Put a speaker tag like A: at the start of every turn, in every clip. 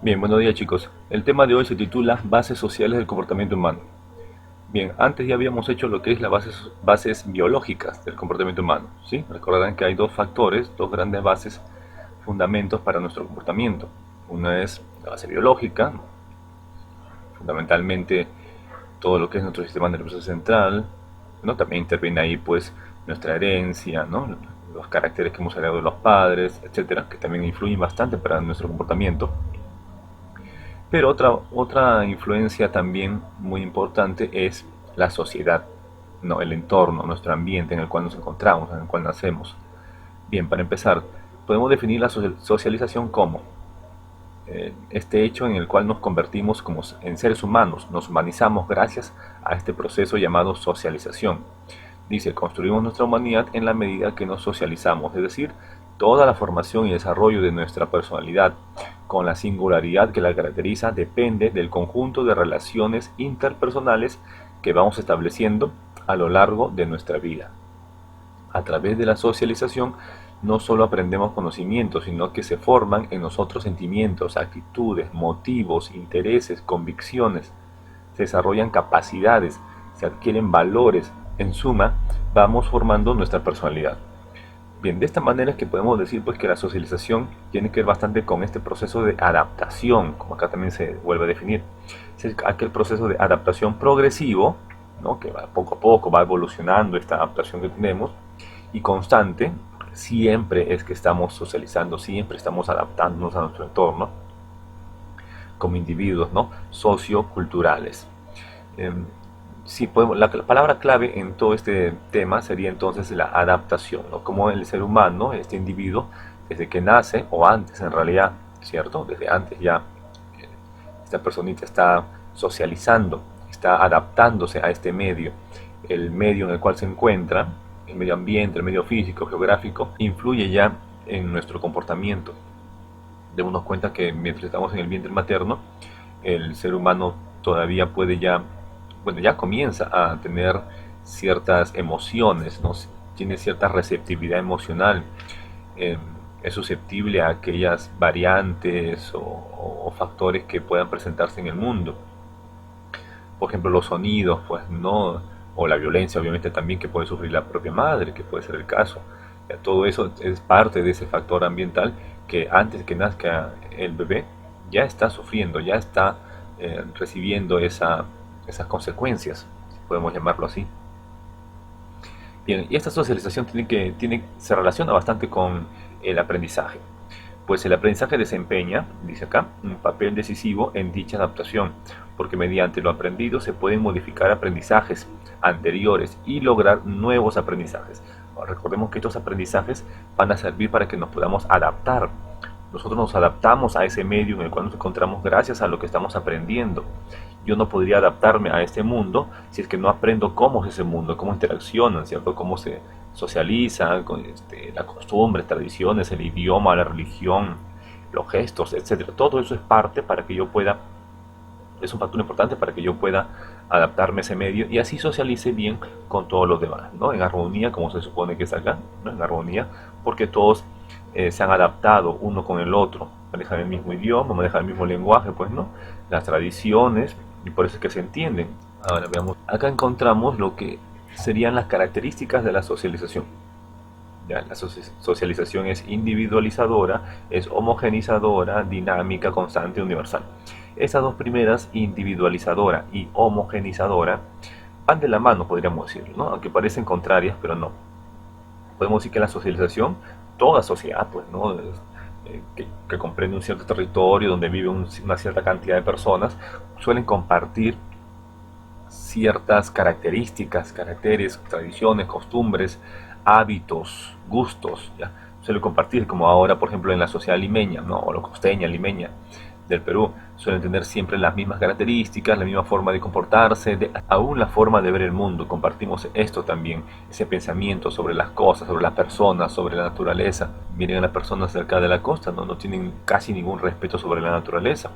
A: Bien, buenos días chicos. El tema de hoy se titula Bases sociales del comportamiento humano. Bien, antes ya habíamos hecho lo que es las bases biológicas del comportamiento humano, ¿sí? Recordarán que hay dos factores, dos grandes bases, fundamentos para nuestro comportamiento. Una es la base biológica, fundamentalmente todo lo que es nuestro sistema nervioso central, ¿no? También interviene ahí pues nuestra herencia, ¿no? Los caracteres que hemos heredado de los padres, etcétera, que también influyen bastante para nuestro comportamiento. Pero otra influencia también muy importante es la sociedad, ¿no? El entorno, nuestro ambiente en el cual nos encontramos, en el cual nacemos. Bien, para empezar, podemos definir la socialización como este hecho en el cual nos convertimos como en seres humanos, nos humanizamos gracias a este proceso llamado socialización. Dice, construimos nuestra humanidad en la medida que nos socializamos, es decir, toda la formación y desarrollo de nuestra personalidad, con la singularidad que la caracteriza, depende del conjunto de relaciones interpersonales que vamos estableciendo a lo largo de nuestra vida. A través de la socialización no solo aprendemos conocimientos, sino que se forman en nosotros sentimientos, actitudes, motivos, intereses, convicciones, se desarrollan capacidades, se adquieren valores. En suma, vamos formando nuestra personalidad. Bien, de esta manera es que podemos decir pues que la socialización tiene que ver bastante con este proceso de adaptación, como acá también se vuelve a definir. Es aquel proceso de adaptación progresivo, ¿no? Que va poco a poco, va evolucionando esta adaptación que tenemos, y constante, siempre es que estamos socializando, siempre estamos adaptándonos a nuestro entorno como individuos, ¿no? Socioculturales. Eh, sí, la palabra clave en todo este tema sería entonces la adaptación, ¿no? Como el ser humano, este individuo, desde que nace, o antes en realidad, ¿cierto? Desde antes ya esta personita está socializando, está adaptándose a este medio, el medio en el cual se encuentra, el medio ambiente, el medio físico, geográfico, influye ya en nuestro comportamiento. Démonos cuenta que mientras estamos en el vientre materno, el ser humano todavía puede ya, bueno, ya comienza a tener ciertas emociones, ¿no? Tiene cierta receptividad emocional, eh, es susceptible a aquellas variantes o factores que puedan presentarse en el mundo. Por ejemplo, los sonidos, pues no, o la violencia, obviamente también que puede sufrir la propia madre, que puede ser el caso. Ya, todo eso es parte de ese factor ambiental que antes que nazca el bebé ya está sufriendo, ya está recibiendo esas consecuencias, si podemos llamarlo así. Bien, y esta socialización se relaciona bastante con el aprendizaje, pues el aprendizaje desempeña, dice acá, un papel decisivo en dicha adaptación, porque mediante lo aprendido se pueden modificar aprendizajes anteriores y lograr nuevos aprendizajes. Ahora, recordemos que estos aprendizajes van a servir para que nos podamos adaptar. Nosotros nos adaptamos a ese medio en el cual nos encontramos gracias a lo que estamos aprendiendo. Yo no podría adaptarme a este mundo si es que no aprendo cómo es ese mundo, cómo interaccionan, ¿cierto? Cómo se socializa, con las costumbres, tradiciones, el idioma, la religión, los gestos, etcétera. Todo eso es parte para que yo pueda, es un factor importante para que yo pueda adaptarme a ese medio y así socialice bien con todos los demás, ¿no? En armonía, como se supone que es acá, ¿no? En armonía, porque todos se han adaptado uno con el otro, manejan el mismo idioma, manejan el mismo lenguaje, pues, ¿no? Las tradiciones, y por eso es que se entienden. Ahora veamos, acá encontramos lo que serían las características de la socialización. Ya, la socialización es individualizadora, es homogenizadora, dinámica, constante, universal. Estas dos primeras, individualizadora y homogenizadora, van de la mano, podríamos decirlo, ¿no? Aunque parecen contrarias, pero no. Podemos decir que la socialización, toda sociedad, pues, ¿no? Que comprende un cierto territorio donde vive una cierta cantidad de personas, suelen compartir ciertas características, caracteres, tradiciones, costumbres, hábitos, gustos, ¿ya? Suelen compartir, como ahora, por ejemplo, en la sociedad limeña, ¿no? O la costeña, limeña del Perú, suelen tener siempre las mismas características, la misma forma de comportarse, aún la forma de ver el mundo. Compartimos esto también, ese pensamiento sobre las cosas, sobre las personas, sobre la naturaleza. Miren a las personas cerca de la costa, ¿no? No tienen casi ningún respeto sobre la naturaleza.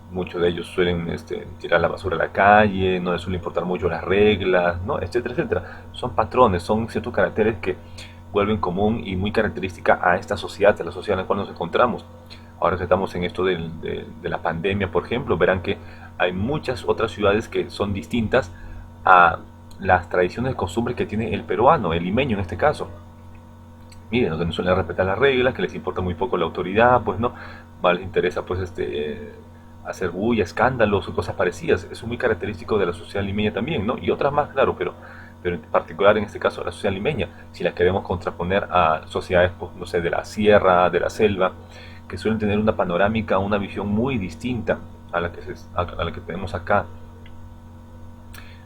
A: Muchos de ellos suelen tirar la basura a la calle, no les suele importar mucho las reglas, ¿no? Etcétera, etcétera. Son patrones, son ciertos caracteres que vuelven común y muy característica a esta sociedad, a la sociedad en la cual nos encontramos. Ahora que estamos en esto de la pandemia, por ejemplo, verán que hay muchas otras ciudades que son distintas a las tradiciones y costumbres que tiene el peruano, el limeño en este caso. Miren, donde no suelen respetar las reglas, que les importa muy poco la autoridad, pues no, más les interesa pues hacer bulla, escándalos o cosas parecidas. Eso es muy característico de la sociedad limeña también, ¿no? Y otras más, claro, pero en particular en este caso la sociedad limeña, si la queremos contraponer a sociedades, pues, no sé, de la sierra, de la selva, que suelen tener una panorámica, una visión muy distinta a la que, a la que tenemos acá.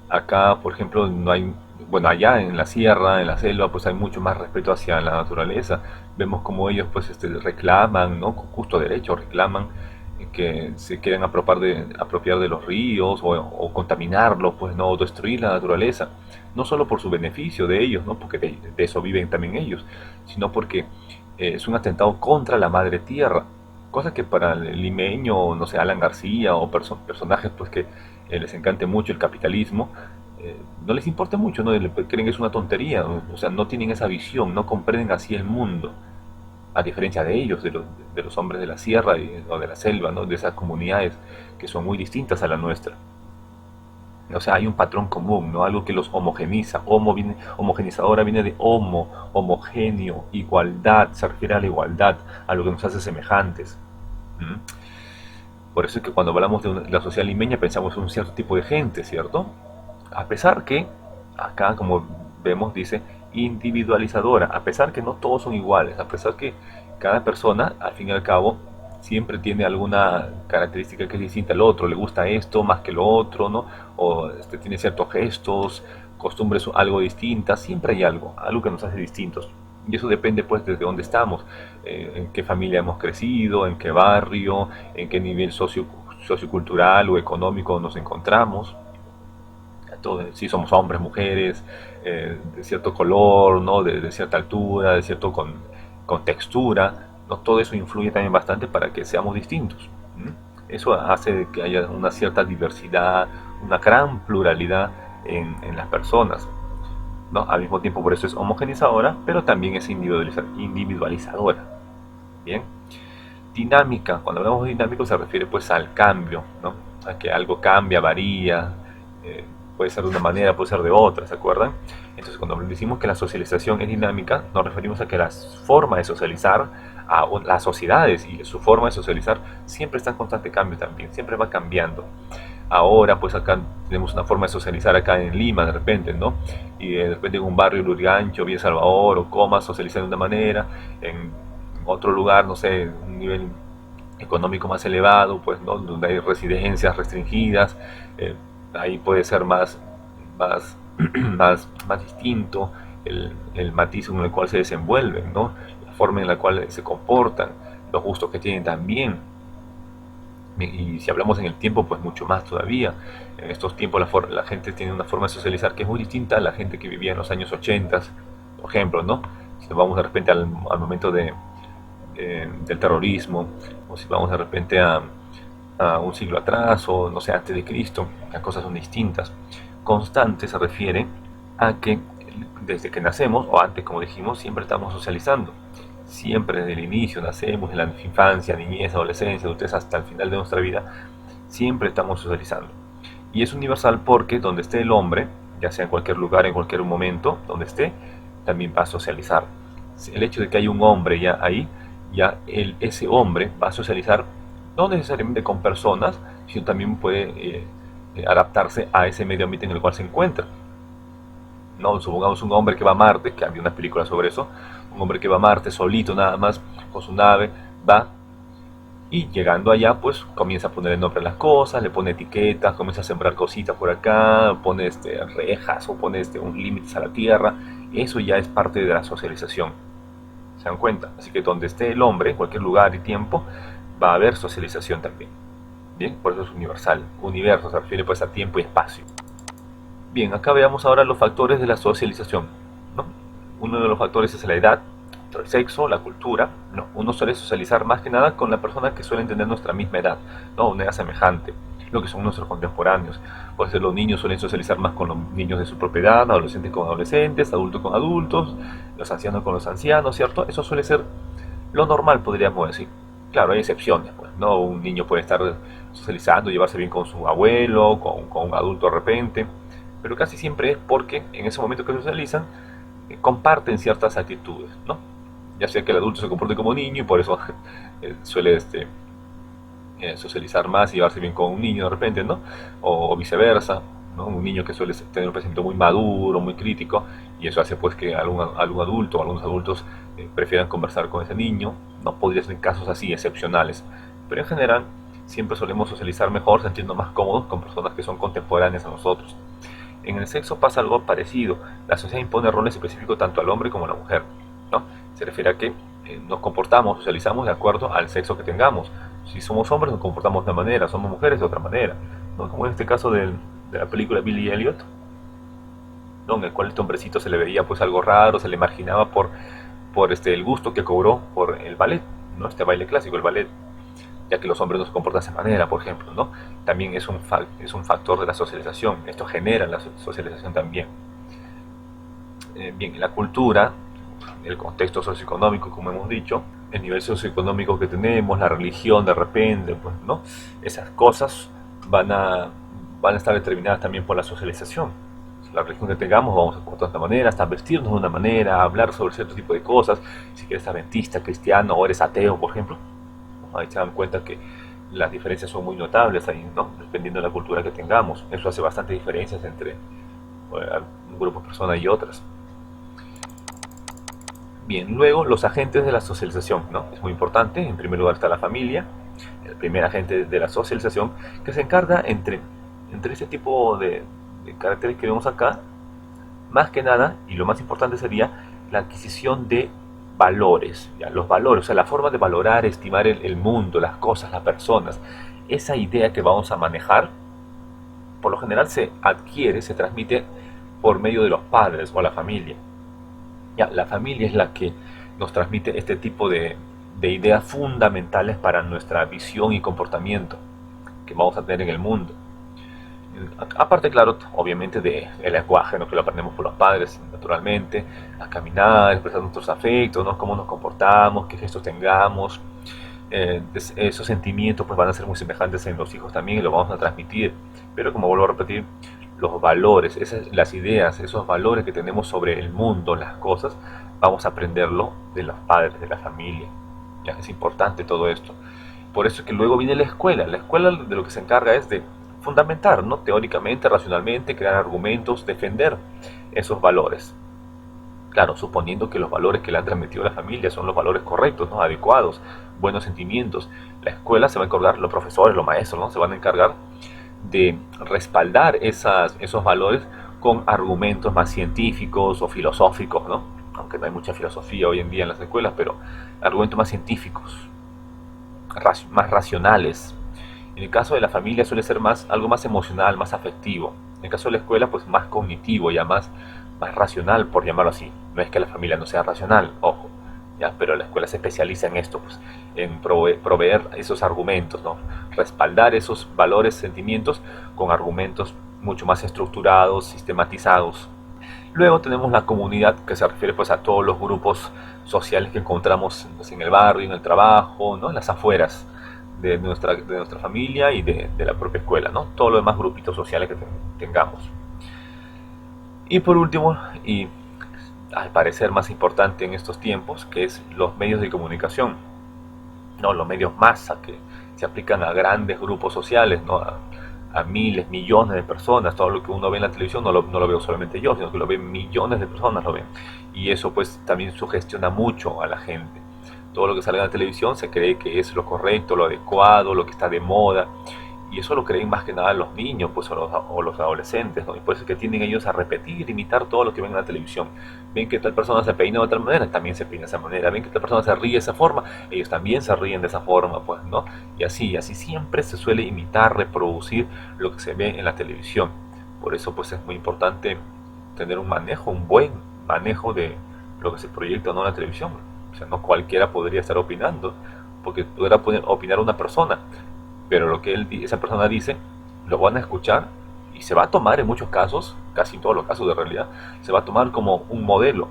A: Acá, por ejemplo, no hay, bueno, allá en la sierra, en la selva, pues hay mucho más respeto hacia la naturaleza. Vemos como ellos, pues, reclaman, ¿no? Con justo derecho, reclaman que se quieren apropiar de los ríos o contaminarlos, pues, ¿no? O destruir la naturaleza. No solo por su beneficio de ellos, ¿no? Porque de eso viven también ellos, sino porque es un atentado contra la madre tierra. Cosa que para el limeño, no sé, Alan García o personajes pues que les encante mucho el capitalismo, no les importa mucho, ¿no? Creen que es una tontería, o sea, no tienen esa visión, no comprenden así el mundo, a diferencia de ellos, de los hombres de la sierra o de la selva, ¿no? De esas comunidades que son muy distintas a la nuestra. O sea, hay un patrón común, ¿no? Algo que los homogeniza. Homogenizadora viene de homo, homogéneo, igualdad, se refiere a la igualdad, a lo que nos hace semejantes. ¿Mm? Por eso es que cuando hablamos de la sociedad limeña pensamos en un cierto tipo de gente, ¿cierto? A pesar que, acá como vemos dice individualizadora, a pesar que no todos son iguales, a pesar que cada persona, al fin y al cabo, siempre tiene alguna característica que es distinta al otro, le gusta esto más que lo otro, ¿no? O tiene ciertos gestos, costumbres algo distintas, siempre hay algo, algo que nos hace distintos. Y eso depende pues desde dónde estamos, en qué familia hemos crecido, en qué barrio, en qué nivel sociocultural o económico nos encontramos. Si somos hombres, mujeres, de cierto color, ¿no? De cierta altura, de cierto con textura, ¿no? Todo eso influye también bastante para que seamos distintos. ¿M? Eso hace que haya una cierta diversidad, una gran pluralidad en las personas, ¿no? Al mismo tiempo por eso es homogenizadora, pero también es individualizadora. Bien. Dinámica, cuando hablamos de dinámico se refiere pues al cambio, ¿no? A que algo cambia, varía, eh, puede ser de una manera, puede ser de otra, ¿se acuerdan? Entonces cuando decimos que la socialización es dinámica, nos referimos a que la forma de socializar, a las sociedades y su forma de socializar siempre está en constante cambio también, siempre va cambiando. Ahora pues acá tenemos una forma de socializar acá en Lima de repente, ¿no? Y de repente en un barrio Lurigancho, Villa Salvador o Comas socializan de una manera, en otro lugar, no sé, un nivel económico más elevado, pues, ¿no? Donde hay residencias restringidas, eh, ahí puede ser más, más distinto el matiz en el cual se desenvuelven, ¿no? La forma en la cual se comportan, los gustos que tienen también. Y si hablamos en el tiempo, pues mucho más todavía. En estos tiempos la gente tiene una forma de socializar que es muy distinta a la gente que vivía en los años 80, por ejemplo, ¿no? Si vamos de repente al momento del terrorismo, o si vamos de repente a un siglo atrás, o no sé, antes de Cristo, las cosas son distintas. Constante se refiere a que desde que nacemos, o antes como dijimos, siempre estamos socializando. Siempre desde el inicio nacemos, en la infancia, niñez, adolescencia, adultez, hasta el final de nuestra vida, siempre estamos socializando. Y es universal porque donde esté el hombre, ya sea en cualquier lugar, en cualquier momento, donde esté, también va a socializar. El hecho de que haya un hombre ya ahí, ya ese hombre va a socializar no necesariamente con personas, sino también puede adaptarse a ese medio ambiente en el cual se encuentra. No, supongamos un hombre que va a Marte, que había una película sobre eso, un hombre que va a Marte solito nada más, con su nave, va y llegando allá pues comienza a poner el nombre a las cosas, le pone etiquetas, comienza a sembrar cositas por acá, pone rejas o pone un límites a la tierra, eso ya es parte de la socialización. ¿Se dan cuenta? Así que donde esté el hombre, en cualquier lugar y tiempo, va a haber socialización también. Bien, por eso es universal. Universo se refiere pues a tiempo y espacio. Bien, acá veamos ahora los factores de la socialización, ¿no? Uno de los factores es la edad, otro el sexo, la cultura, ¿no? Uno suele socializar más que nada con la persona que suelen tener nuestra misma edad, ¿no? Una edad semejante, lo que son nuestros contemporáneos. Pues los niños suelen socializar más con los niños de su propiedad, adolescentes con adolescentes, adultos con adultos, los ancianos con los ancianos, ¿cierto? Eso suele ser lo normal, podríamos decir. Claro, hay excepciones, pues, ¿no? Un niño puede estar socializando, llevarse bien con su abuelo, con un adulto de repente, pero casi siempre es porque en ese momento que socializan comparten ciertas actitudes, ¿no? Ya sea que el adulto se comporte como niño y por eso suele socializar más y llevarse bien con un niño de repente, ¿no? O viceversa, ¿no? Un niño que suele tener un pensamiento muy maduro, muy crítico, y eso hace pues que algún adulto o algunos adultos prefieran conversar con ese niño, ¿no? Podría ser en casos así, excepcionales, pero en general siempre solemos socializar mejor, sentirnos más cómodos con personas que son contemporáneas a nosotros. En el sexo pasa algo parecido. La sociedad impone roles específicos tanto al hombre como a la mujer, ¿no? Se refiere a que nos comportamos, socializamos de acuerdo al sexo que tengamos. Si somos hombres nos comportamos de una manera, somos mujeres de otra manera, ¿no? Como en este caso de la película Billy Elliot, ¿no? En el cual este hombrecito se le veía pues algo raro, se le marginaba por el gusto que cobró por el ballet, ¿no? Este baile clásico, el ballet, ya que los hombres no se comportan de esa manera, por ejemplo, ¿no? También es un factor de la socialización, esto genera la socialización también. Bien, la cultura, el contexto socioeconómico, como hemos dicho, el nivel socioeconómico que tenemos, la religión de repente, pues, ¿no? Esas cosas van a, van a estar determinadas también por la socialización. La religión que tengamos, vamos a comportarnos de una manera, hasta vestirnos de una manera, hablar sobre cierto tipo de cosas, si eres adventista, cristiano o eres ateo, por ejemplo, ahí se dan cuenta que las diferencias son muy notables ahí, ¿no? Dependiendo de la cultura que tengamos. Eso hace bastante diferencias entre un grupo de personas y otras. Bien, luego los agentes de la socialización, ¿no? Es muy importante. En primer lugar está la familia, el primer agente de la socialización, que se encarga entre ese tipo de caracteres que vemos acá, más que nada, y lo más importante sería la adquisición de valores, ¿ya? Los valores, o sea, la forma de valorar, estimar el mundo, las cosas, las personas. Esa idea que vamos a manejar, por lo general se adquiere, se transmite por medio de los padres o la familia. Ya, la familia es la que nos transmite este tipo de ideas fundamentales para nuestra visión y comportamiento que vamos a tener en el mundo. Aparte, claro, obviamente del lenguaje, ¿no? Que lo aprendemos por los padres, naturalmente, a caminar, expresar nuestros afectos, ¿no? Cómo nos comportamos, qué gestos tengamos. Esos sentimientos pues van a ser muy semejantes en los hijos también y lo vamos a transmitir. Pero como vuelvo a repetir, los valores, las ideas, esos valores que tenemos sobre el mundo, las cosas, vamos a aprenderlo de los padres, de la familia. Ya es importante todo esto. Por eso es que luego viene la escuela. La escuela de lo que se encarga es de fundamentar, ¿no? Teóricamente, racionalmente, crear argumentos, defender esos valores. Claro, suponiendo que los valores que le han transmitido a la familia son los valores correctos, ¿no? Adecuados, buenos sentimientos. La escuela se va a encargar, los profesores, los maestros, ¿no? Se van a encargar de respaldar esos valores con argumentos más científicos o filosóficos, ¿no? Aunque no hay mucha filosofía hoy en día en las escuelas, pero argumentos más científicos, más racionales. En el caso de la familia suele ser algo más emocional, más afectivo. En el caso de la escuela, pues más cognitivo, ya más racional, por llamarlo así. No es que la familia no sea racional, ojo, ya, pero la escuela se especializa en esto, pues, en proveer esos argumentos, ¿no? Respaldar esos valores, sentimientos con argumentos mucho más estructurados, sistematizados. Luego tenemos la comunidad, que se refiere pues a todos los grupos sociales que encontramos pues, en el barrio, en el trabajo, ¿no? En las afueras de nuestra familia y de la propia escuela, ¿no? Todos los demás grupitos sociales que tengamos. Y por último, y al parecer más importante en estos tiempos, que es los medios de comunicación, ¿no? Los medios masa que se aplican a grandes grupos sociales, ¿no? A miles, millones de personas. Todo lo que uno ve en la televisión no lo veo solamente yo, sino que lo ven millones de personas, lo ven. Y eso pues también sugestiona mucho a la gente. Todo lo que sale en la televisión se cree que es lo correcto, lo adecuado, lo que está de moda. Y eso lo creen más que nada los niños pues, o los adolescentes, ¿no? Y por eso es que tienden ellos a repetir, imitar todo lo que ven en la televisión. Ven que tal persona se peina de otra manera, también se peina de esa manera. Ven que tal persona se ríe de esa forma, ellos también se ríen de esa forma, pues, ¿no? Y así siempre se suele imitar, reproducir lo que se ve en la televisión. Por eso pues es muy importante tener un buen manejo de lo que se proyecta, ¿no? En la televisión. O sea, no cualquiera podría estar opinando, porque podrá opinar una persona, pero lo que esa persona dice lo van a escuchar y se va a tomar en muchos casos, casi en todos los casos de realidad, se va a tomar como un modelo.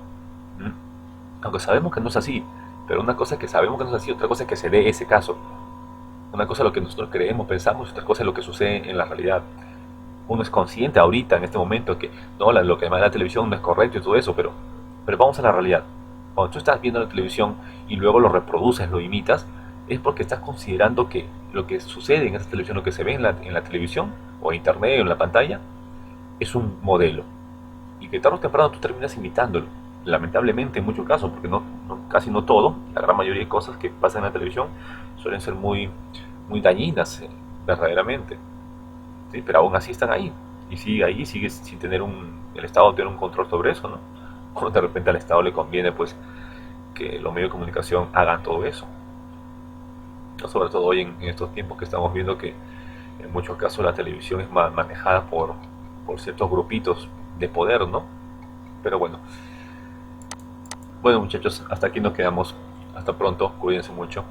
A: ¿Mm? Aunque sabemos que no es así, Pero una cosa es que sabemos que no es así, otra cosa es que se dé ese caso. Una cosa es lo que nosotros creemos, pensamos, otra cosa es lo que sucede en la realidad. Uno es consciente ahorita, en este momento, que no, lo que manda la televisión no es correcto y todo eso, pero vamos a la realidad. Cuando tú estás viendo la televisión y luego lo reproduces, lo imitas, es porque estás considerando que lo que sucede en esa televisión, lo que se ve en la televisión, o en internet, o en la pantalla, es un modelo. Y que tarde o temprano tú terminas imitándolo. Lamentablemente en muchos casos, porque casi no todo, la gran mayoría de cosas que pasan en la televisión suelen ser muy dañinas, verdaderamente. ¿Sí? Pero aún así están ahí. Y sigue ahí, sigue sin tener el Estado tiene un control sobre eso, ¿no? O de repente al Estado le conviene pues que los medios de comunicación hagan todo eso. ¿No? Sobre todo hoy en estos tiempos que estamos viendo que en muchos casos la televisión es manejada por ciertos grupitos de poder, ¿no? Pero bueno muchachos, hasta aquí nos quedamos. Hasta pronto, cuídense mucho.